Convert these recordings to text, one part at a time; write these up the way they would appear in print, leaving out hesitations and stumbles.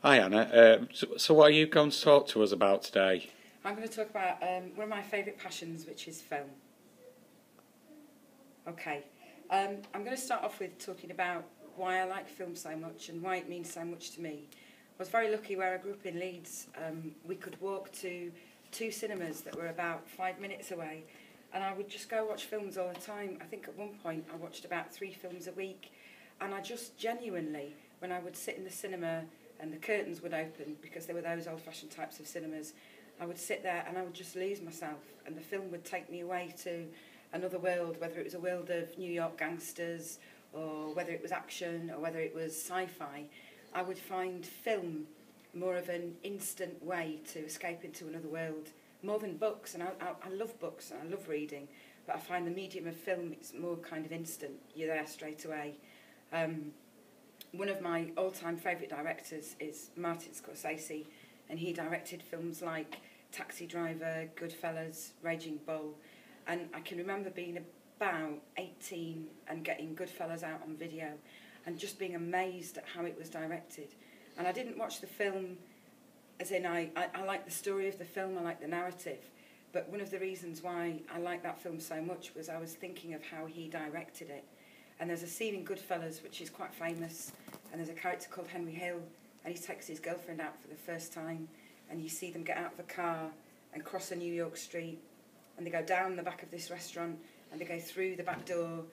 Hi Anna, so what are you going to talk to us about today? I'm going to talk about one of my favourite passions, which is film. Okay, I'm going to start off with talking about why I like film so much and why it means so much to me. I was very lucky where I grew up in Leeds. We could walk to two cinemas that were about 5 minutes away, and I would just go watch films all the time. I think at one point I watched about 3 films a week, and I just genuinely, when I would sit in the cinema and the curtains would open, because there were those old-fashioned types of cinemas, I would sit there and I would just lose myself, and the film would take me away to another world, whether it was a world of New York gangsters, or whether it was action, or whether it was sci-fi. I would find film more of an instant way to escape into another world, more than books, and I love books and I love reading, but I find the medium of film, it's more kind of instant, you're there straight away. One of my all-time favourite directors is Martin Scorsese, and he directed films like Taxi Driver, Goodfellas, Raging Bull, and I can remember being about 18 and getting Goodfellas out on video and just being amazed at how it was directed. And I didn't watch the film as in I like the story of the film, I like the narrative, but one of the reasons why I like that film so much was I was thinking of how he directed it. And there's a scene in Goodfellas which is quite famous, and there's a character called Henry Hill, and he takes his girlfriend out for the first time, and you see them get out of the car and cross a New York street, and they go down the back of this restaurant, and they go through the back door,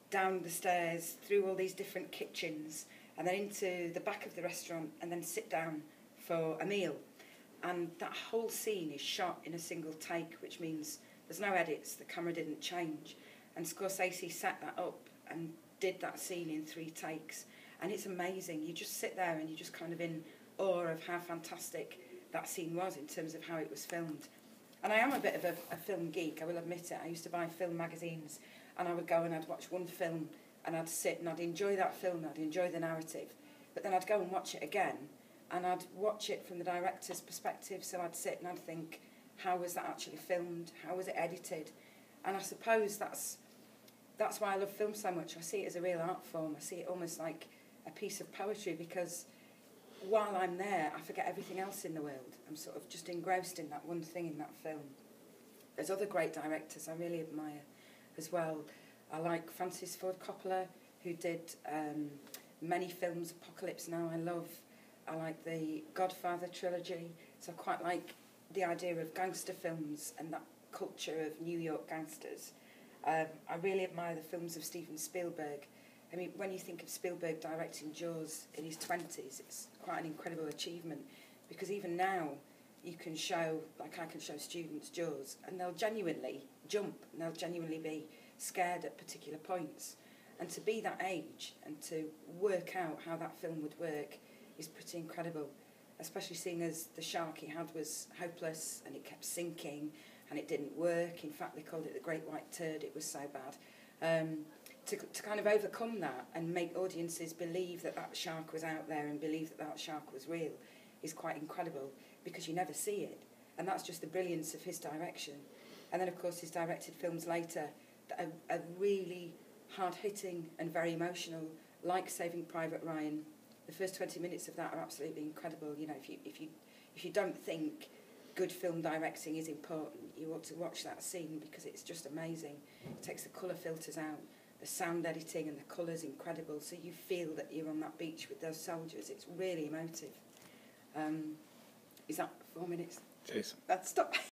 down the stairs, through all these different kitchens, and then into the back of the restaurant, and then sit down for a meal. And that whole scene is shot in a single take, which means there's no edits, the camera didn't change. And Scorsese set that up and did that scene in 3 takes, and it's amazing. You just sit there and you're just kind of in awe of how fantastic that scene was in terms of how it was filmed. And I am a bit of a film geek, I will admit it. I used to buy film magazines, and I would go and I'd watch one film and I'd sit and I'd enjoy that film, I'd enjoy the narrative, but then I'd go and watch it again and I'd watch it from the director's perspective. So I'd sit and I'd think, how was that actually filmed, how was it edited? And I suppose that's why I love film so much. I see it as a real art form. I see it almost like a piece of poetry, because while I'm there, I forget everything else in the world. I'm sort of just engrossed in that one thing in that film. There's other great directors I really admire as well. I like Francis Ford Coppola, who did many films. Apocalypse Now I like the Godfather trilogy, so I quite like the idea of gangster films and that culture of New York gangsters. I really admire the films of Steven Spielberg. I mean, when you think of Spielberg directing Jaws in his 20s, it's quite an incredible achievement, because even now you can show, like I can show students Jaws, and they'll genuinely jump and they'll genuinely be scared at particular points. And to be that age and to work out how that film would work is pretty incredible, especially seeing as the shark he had was hopeless and it kept sinking and it didn't work. In fact, they called it the Great White Turd, it was so bad. To kind of overcome that and make audiences believe that that shark was out there and believe that that shark was real is quite incredible, because you never see it. And that's just the brilliance of his direction. And then, of course, he's directed films later that are really hard-hitting and very emotional, like Saving Private Ryan. The first 20 minutes of that are absolutely incredible. You know, if you don't think good film directing is important, you ought to watch that scene, because it's just amazing. It takes the colour filters out, the sound editing and the colours incredible, so you feel that you're on that beach with those soldiers. It's really emotive. Is that 4 minutes? Cheers. Stop.